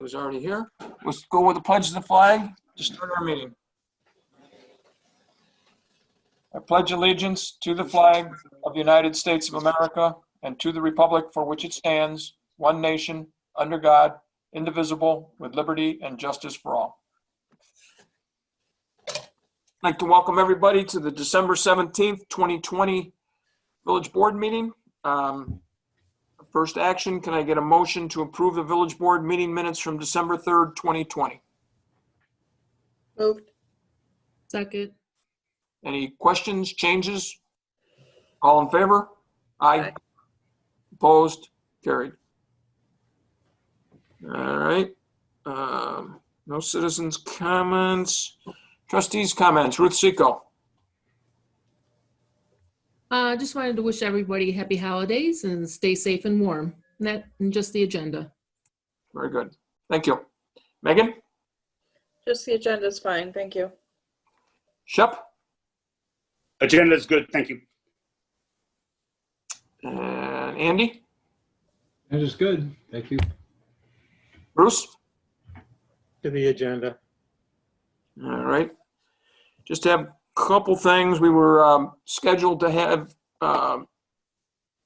who's already here. Let's go with the pledge of the flag to start our meeting. I pledge allegiance to the flag of the United States of America and to the republic for which it stands, one nation, under God, indivisible, with liberty and justice for all. I'd like to welcome everybody to the December 17th, 2020 Village Board meeting. First action, can I get a motion to approve the Village Board meeting minutes from December 3rd, 2020? Moved. Second. Any questions, changes? All in favor? Aye. Opposed? Carried. All right. No citizens' comments. Trustees' comments. Ruth Seco. Just wanted to wish everybody happy holidays and stay safe and warm. And just the agenda. Very good. Thank you. Megan? Just the agenda is fine. Thank you. Shep? Agenda is good, thank you. And Andy? That is good, thank you. Bruce? To the agenda. All right. Just have a couple things. We were scheduled to have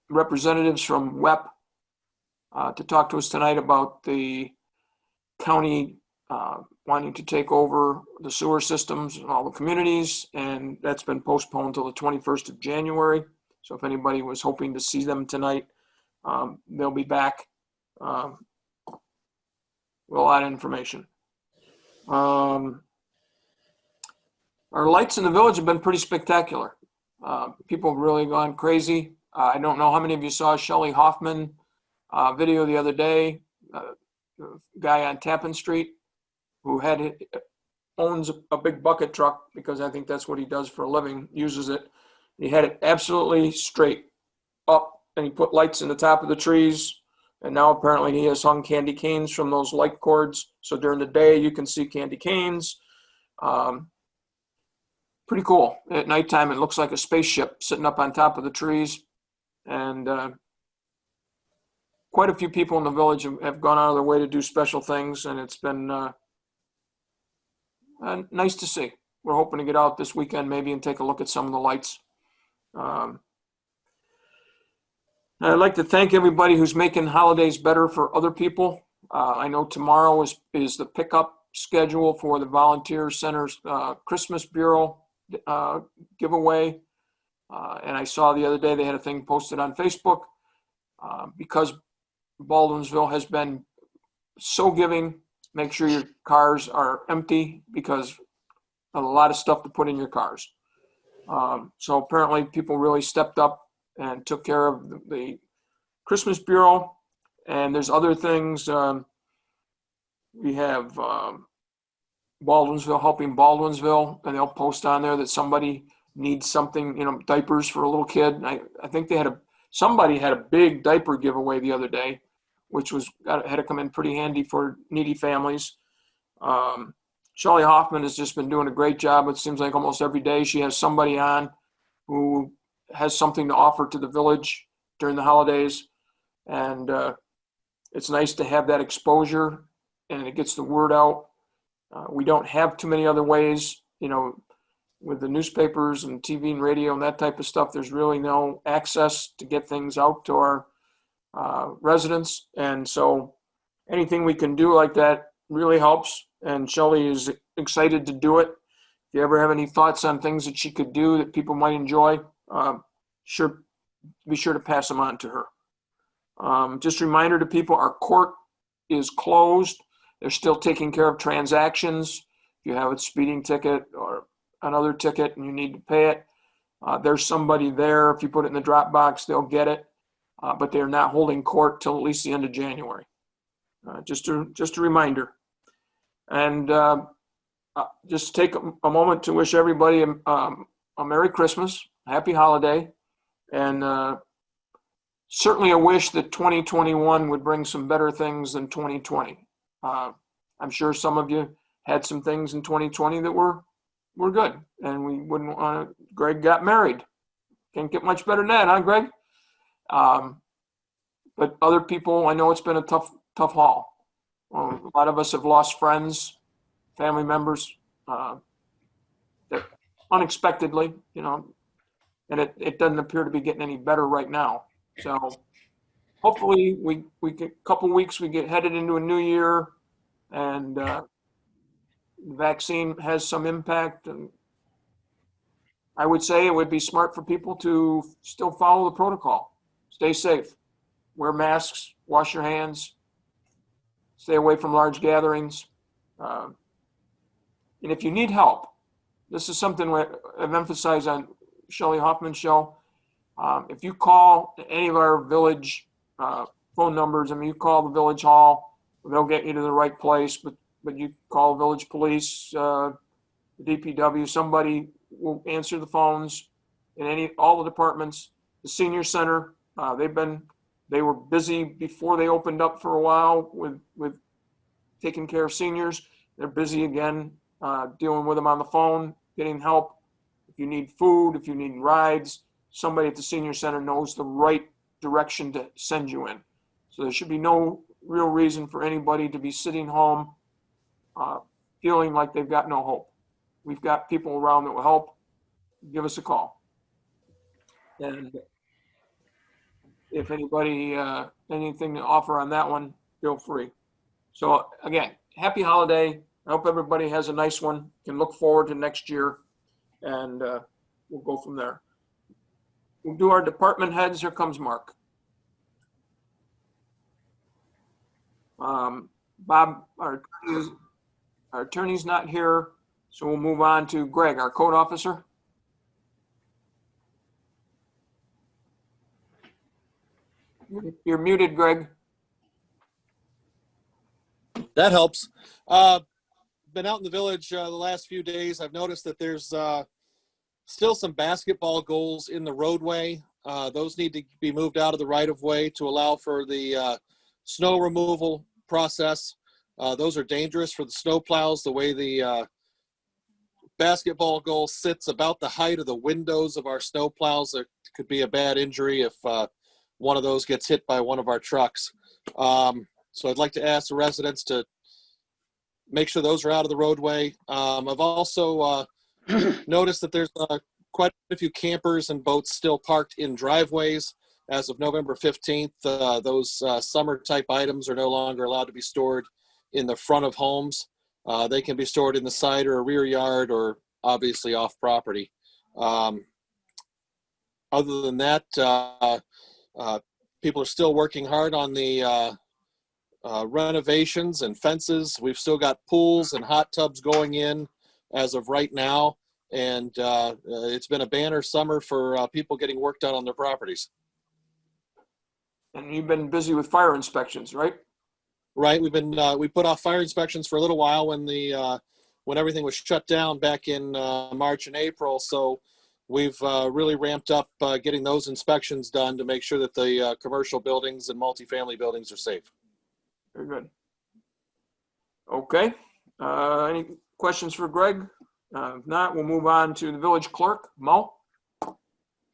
representatives from WEP to talk to us tonight about the county wanting to take over the sewer systems in all the communities, and that's been postponed until the 21st of January. So if anybody was hoping to see them tonight, they'll be back with a lot of information. Our lights in the village have been pretty spectacular. People have really gone crazy. I don't know how many of you saw Shelley Hoffman video the other day, the guy on Tappan Street who owns a big bucket truck, because I think that's what he does for a living, uses it. He had it absolutely straight up, and he put lights in the top of the trees. And now apparently he has hung candy canes from those light cords. So during the day you can see candy canes. Pretty cool. At nighttime, it looks like a spaceship sitting up on top of the trees. And quite a few people in the village have gone out of their way to do special things, and it's been nice to see. We're hoping to get out this weekend maybe and take a look at some of the lights. I'd like to thank everybody who's making holidays better for other people. I know tomorrow is the pickup schedule for the Volunteer Center's Christmas Bureau giveaway. And I saw the other day they had a thing posted on Facebook because Baldwinsville has been so giving. Make sure your cars are empty, because a lot of stuff to put in your cars. So apparently people really stepped up and took care of the Christmas Bureau. And there's other things. We have Baldwinsville helping Baldwinsville, and they'll post on there that somebody needs something, diapers for a little kid. I think somebody had a big diaper giveaway the other day, which had to come in pretty handy for needy families. Shelley Hoffman has just been doing a great job. It seems like almost every day she has somebody on who has something to offer to the village during the holidays. And it's nice to have that exposure, and it gets the word out. We don't have too many other ways, with the newspapers and TV and radio and that type of stuff. There's really no access to get things out to our residents. And so anything we can do like that really helps. And Shelley is excited to do it. If you ever have any thoughts on things that she could do that people might enjoy, be sure to pass them on to her. Just a reminder to people, our court is closed. They're still taking care of transactions. If you have a speeding ticket or another ticket and you need to pay it, there's somebody there. If you put it in the drop box, they'll get it. But they're not holding court till at least the end of January. Just a reminder. And just take a moment to wish everybody a Merry Christmas, Happy Holiday, and certainly a wish that 2021 would bring some better things than 2020. I'm sure some of you had some things in 2020 that were good, and we wouldn't want to. Greg got married. Can't get much better than that, huh, Greg? But other people, I know it's been a tough haul. A lot of us have lost friends, family members, that unexpectedly, and it doesn't appear to be getting any better right now. So hopefully we get a couple weeks, we get headed into a new year, and the vaccine has some impact. And I would say it would be smart for people to still follow the protocol. Stay safe, wear masks, wash your hands, stay away from large gatherings. And if you need help, this is something I've emphasized on Shelley Hoffman's show. If you call any of our village phone numbers, you call the village hall, they'll get you to the right place, but you call village police, the DPW, somebody will answer the phones in all the departments. The senior center, they were busy before they opened up for a while with taking care of seniors. They're busy again, dealing with them on the phone, getting help. If you need food, if you need rides, somebody at the senior center knows the right direction to send you in. So there should be no real reason for anybody to be sitting home feeling like they've got no hope. We've got people around that will help. Give us a call. And if anybody, anything to offer on that one, feel free. So again, happy holiday. I hope everybody has a nice one, can look forward to next year, and we'll go from there. We'll do our department heads. Here comes Mark. Bob, our attorney's not here, so we'll move on to Greg, our code officer. You're muted, Greg. That helps. Been out in the village the last few days. I've noticed that there's still some basketball goals in the roadway. Those need to be moved out of the right of way to allow for the snow removal process. Those are dangerous for the snow plows. The way the basketball goal sits about the height of the windows of our snow plows, there could be a bad injury if one of those gets hit by one of our trucks. So I'd like to ask the residents to make sure those are out of the roadway. I've also noticed that there's quite a few campers and boats still parked in driveways. As of November 15th, those summer type items are no longer allowed to be stored in the front of homes. They can be stored in the side or rear yard, or obviously off property. Other than that, people are still working hard on the renovations and fences. We've still got pools and hot tubs going in as of right now. And it's been a banner summer for people getting work done on their properties. And you've been busy with fire inspections, right? Right. We've been we put off fire inspections for a little while when everything was shut down back in March and April. So we've really ramped up getting those inspections done to make sure that the commercial buildings and multifamily buildings are safe. Very good. Okay. Any questions for Greg? If not, we'll move on to the village clerk, Mo.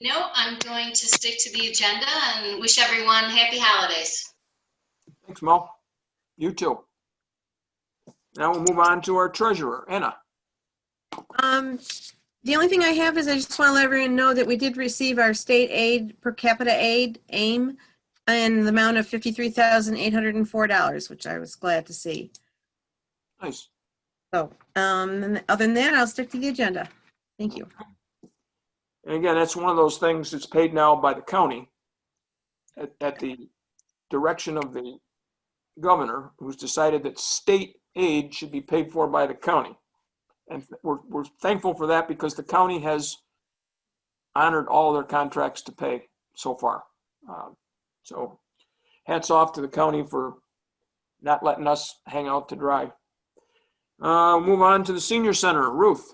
No, I'm going to stick to the agenda and wish everyone happy holidays. Thanks, Mo. You too. Now we'll move on to our treasurer, Anna. The only thing I have is I just want to let everyone know that we did receive our state aid, per capita aid, AIM, in the amount of $53,804, which I was glad to see. Nice. So, and other than that, I'll stick to the agenda. Thank you. And again, that's one of those things that's paid now by the county at the direction of the governor, who's decided that state aid should be paid for by the county. And we're thankful for that, because the county has honored all their contracts to pay so far. So hats off to the county for not letting us hang out to dry. Move on to the senior center, Ruth.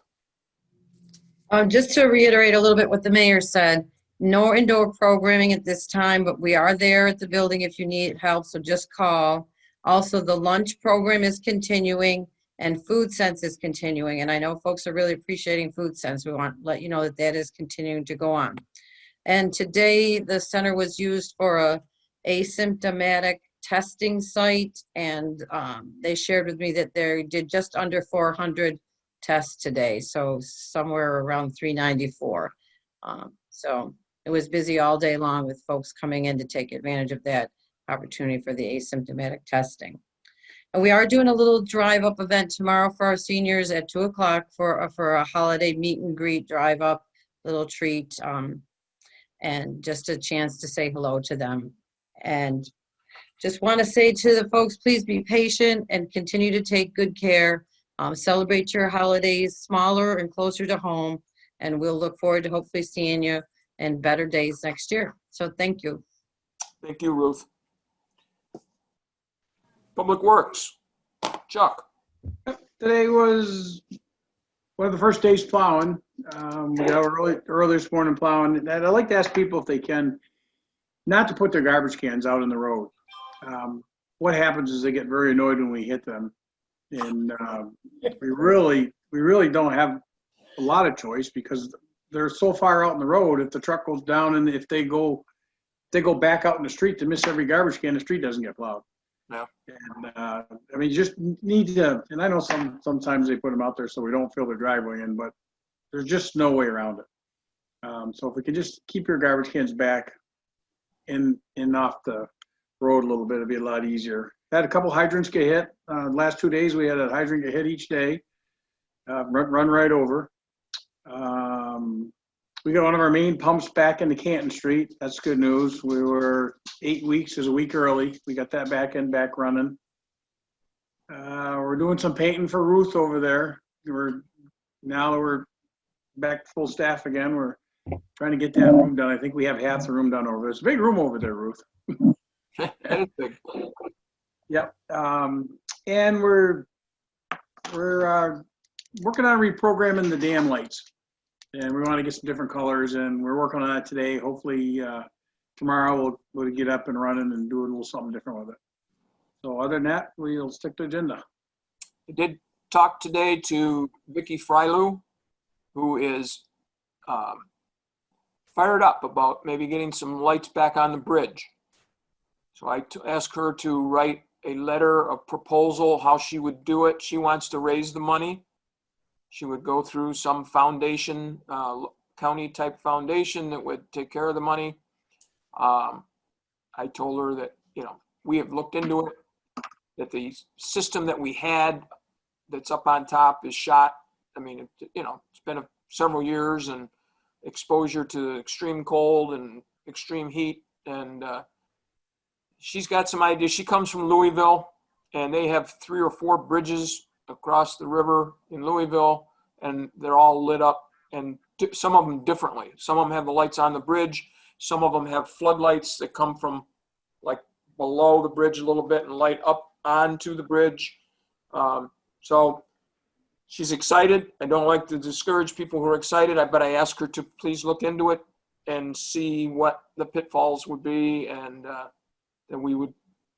Just to reiterate a little bit what the mayor said, no indoor programming at this time, but we are there at the building if you need help, so just call. Also, the lunch program is continuing and Food Sense is continuing. And I know folks are really appreciating Food Sense. We want to let you know that that is continuing to go on. And today the center was used for a asymptomatic testing site, and they shared with me that they did just under 400 tests today, so somewhere around 394. So it was busy all day long with folks coming in to take advantage of that opportunity for the asymptomatic testing. And we are doing a little drive-up event tomorrow for our seniors at 2 o'clock for a holiday meet and greet drive-up, little treat, and just a chance to say hello to them. And just want to say to the folks, please be patient and continue to take good care. Celebrate your holidays smaller and closer to home, and we'll look forward to hopefully seeing you in better days next year. So thank you. Thank you, Ruth. Public Works, Chuck. Today was one of the first days plowing. We got early this morning plowing. And I'd like to ask people if they can not to put their garbage cans out in the road. What happens is they get very annoyed when we hit them. And we really don't have a lot of choice because they're so far out in the road. If the truck goes down and if they go back out in the street to miss every garbage can, the street doesn't get plowed. No. And I mean, you just need to, and I know sometimes they put them out there so we don't fill their driveway in, but there's just no way around it. So if we could just keep your garbage cans back and off the road a little bit, it'd be a lot easier. Had a couple hydrants get hit. Last 2 days, we had a hydrant get hit each day, run right over. We got one of our main pumps back into Canton Street. That's good news. We were 8 weeks, is a week early. We got that back running. We're doing some painting for Ruth over there. Now that we're back full staff again, we're trying to get that room done. I think we have half the room done over there. It's a big room over there, Ruth. That is big. Yep. And we're working on reprogramming the dam lights. And we want to get some different colors, and we're working on that today. Hopefully tomorrow we'll get up and running and do a little something different with it. So other than that, we'll stick to agenda. I did talk today to Vicki Frylu, who is fired up about maybe getting some lights back on the bridge. So I asked her to write a letter of proposal, how she would do it. She wants to raise the money. She would go through some foundation, county type foundation that would take care of the money. I told her that, we have looked into it, that the system that we had that's up on top is shot. I mean, it's been several years and exposure to extreme cold and extreme heat. And she's got some ideas. She comes from Louisville, and they have 3 or 4 bridges across the river in Louisville, and they're all lit up, and some of them differently. Some of them have the lights on the bridge. Some of them have floodlights that come from like below the bridge a little bit and light up onto the bridge. So she's excited. I don't like to discourage people who are excited, but I asked her to please look into it and see what the pitfalls would be, and that we would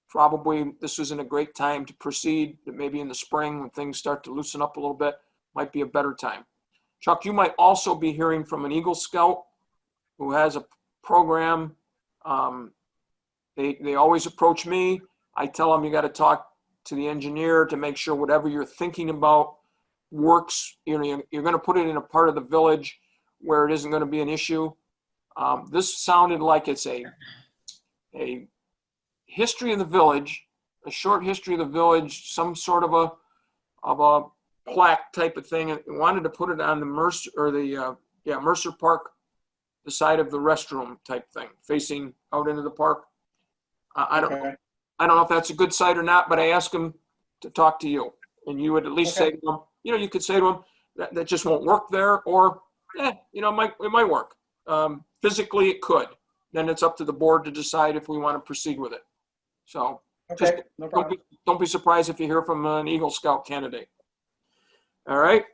probably, this isn't a great time to proceed, that maybe in the spring when things start to loosen up a little bit, might be a better time. Chuck, you might also be hearing from an Eagle Scout who has a program. They always approach me. I tell them you got to talk to the engineer to make sure whatever you're thinking about works. You're going to put it in a part of the village where it isn't going to be an issue. This sounded like it's a history of the village, a short history of the village, some sort of a plaque type of thing. And wanted to put it on the Mercer or Mercer Park, the side of the restroom type thing, facing out into the park. I don't know if that's a good site or not, but I asked him to talk to you, and you would at least say to him, you could say to him that just won't work there, or it might work. Physically, it could. Then it's up to the board to decide if we want to proceed with it. So just don't be surprised if you hear from an Eagle Scout candidate. All right.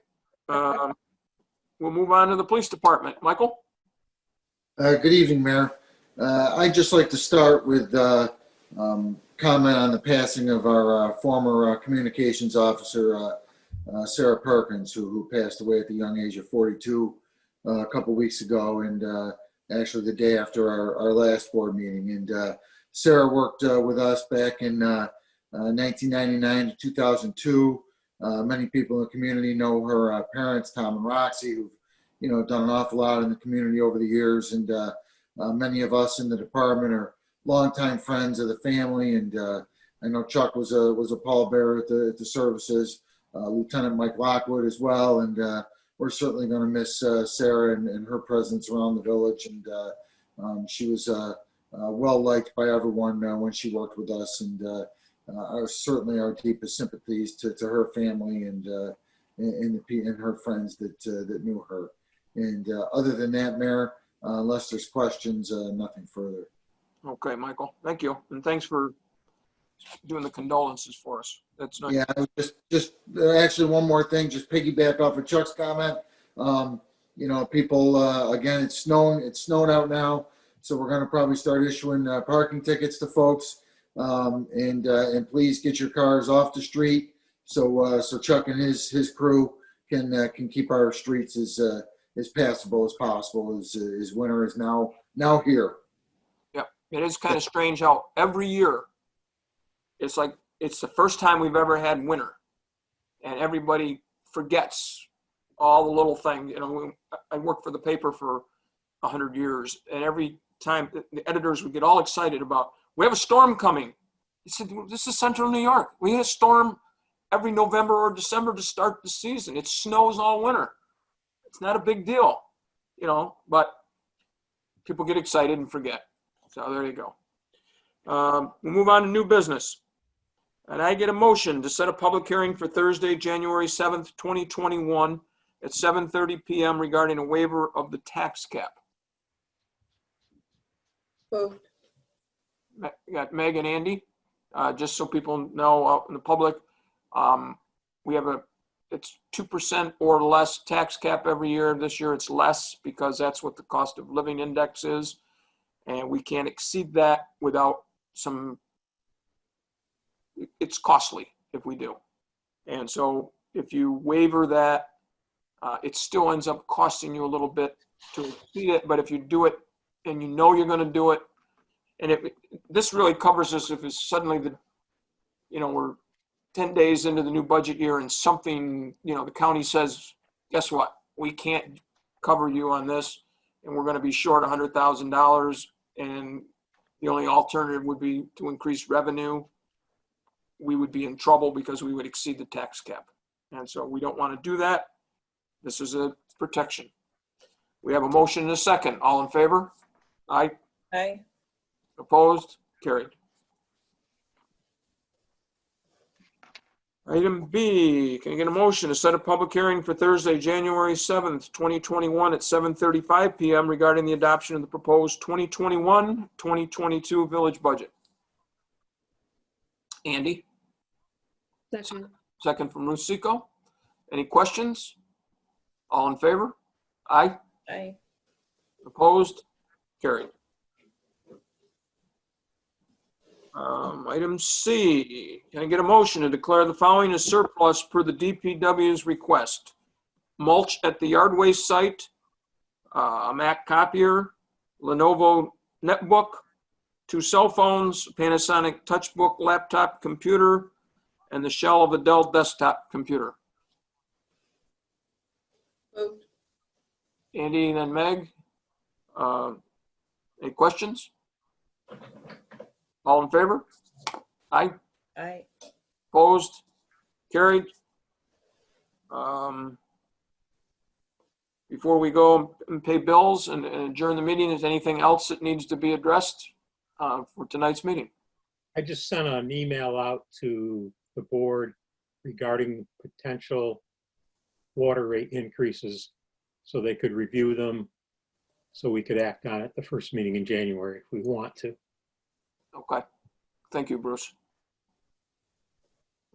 We'll move on to the police department. Michael? Good evening, Mayor. I'd just like to start with comment on the passing of our former communications officer, Sarah Perkins, who passed away at the young age of 42 a couple weeks ago, and actually the day after our last board meeting. And Sarah worked with us back in 1999 to 2002. Many people in the community know her parents, Tom and Roxy, who've done an awful lot in the community over the years, and many of us in the department are longtime friends of the family. And I know Chuck was a pallbearer at the services, Lieutenant Mike Lockwood as well, and we're certainly going to miss Sarah and her presence around the village. And she was well liked by everyone when she worked with us, and certainly our deepest sympathies to her family and her friends that knew her. And other than that, Mayor, unless there's questions, nothing further. Okay, Michael, thank you. And thanks for doing the condolences for us. That's nice. Yeah, just actually one more thing, just piggyback off of Chuck's comment. People, again, it's snowing out now, so we're going to probably start issuing parking tickets to folks. And please get your cars off the street so Chuck and his crew can keep our streets as passable as possible as winter is now here. Yeah, it is kind of strange how every year it's like it's the first time we've ever had winter, and everybody forgets all the little things. I worked for the paper for 100 years, and every time the editors would get all excited about, we have a storm coming. He said, this is Central New York. We had a storm every November or December to start the season. It snows all winter. It's not a big deal, but people get excited and forget. So there you go. We'll move on to new business. And I get a motion to set a public hearing for Thursday, January 7th, 2021 at 7:30 p.m. regarding a waiver of the tax cap. Moved. You got Meg and Andy. Just so people know out in the public, we have it's 2% or less tax cap every year. This year it's less because that's what the cost of living index is. And we can't exceed that without it's costly if we do. And so if you waiver that, it still ends up costing you a little bit to exceed it. But if you do it and you're going to do it, and this really covers us if it's suddenly we're 10 days into the new budget year and something, the county says, guess what? We can't cover you on this, and we're going to be short $100,000, and the only alternative would be to increase revenue. We would be in trouble because we would exceed the tax cap. And so we don't want to do that. This is a protection. We have a motion and a second. All in favor? Aye. Aye. Opposed? Carried. Item B, can I get a motion to set a public hearing for Thursday, January 7th, 2021 at 7:35 p.m. regarding the adoption of the proposed 2021-2022 village budget? Andy? Second. Second from Ruth Seco. Any questions? All in favor? Aye. Aye. Opposed? Carried. Item C, can I get a motion to declare the following as surplus per the DPW's request? Mulch at the yard waste site, a Mac copier, Lenovo netbook, 2 cell phones, Panasonic touchbook laptop computer, and the shell of a Dell desktop computer. Moved. Andy and then Meg. Any questions? All in favor? Aye. Aye. Opposed? Carried. Before we go and pay bills and adjourn the meeting, is anything else that needs to be addressed for tonight's meeting? I just sent an email out to the board regarding potential water rate increases so they could review them, so we could act on it the first meeting in January if we want to. Okay. Thank you, Bruce.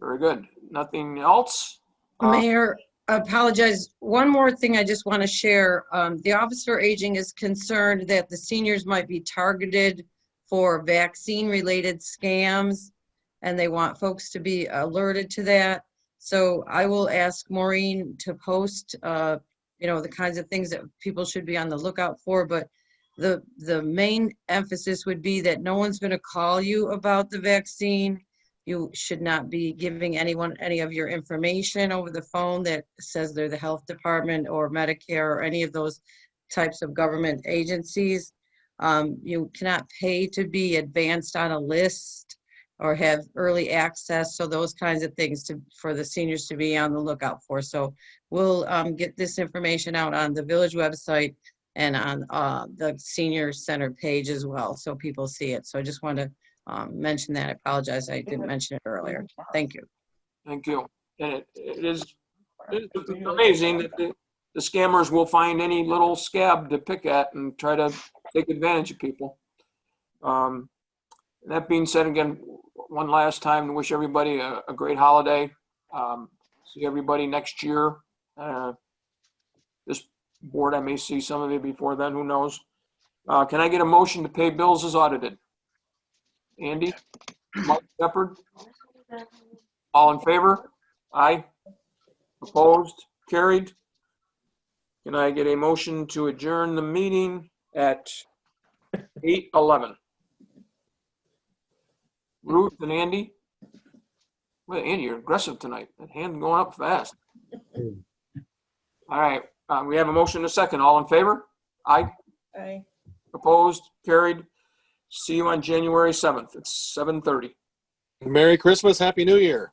Very good. Nothing else? Mayor, I apologize. One more thing I just want to share. The Office for Aging is concerned that the seniors might be targeted for vaccine-related scams, and they want folks to be alerted to that. So I will ask Maureen to post, the kinds of things that people should be on the lookout for. But The main emphasis would be that no one's going to call you about the vaccine. You should not be giving anyone any of your information over the phone that says they're the health department or Medicare or any of those types of government agencies. You cannot pay to be advanced on a list or have early access. So those kinds of things for the seniors to be on the lookout for. So we'll get this information out on the village website and on the senior center page as well, so people see it. So I just want to mention that. I apologize, I didn't mention it earlier. Thank you. Thank you. And it's amazing that the scammers will find any little scab to pick at and try to take advantage of people. That being said, again, one last time to wish everybody a great holiday. See everybody next year. This board, I may see some of you before then, who knows? Can I get a motion to pay bills as audited? Andy? Mike Shepherd? All in favor? Aye. Opposed? Carried. Can I get a motion to adjourn the meeting at 8:11? Ruth and Andy? Well, Andy, you're aggressive tonight. That hand going up fast. All right, we have a motion and a second. All in favor? Aye. Aye. Opposed? Carried. See you on January 7th. It's 7:30. Merry Christmas, Happy New Year.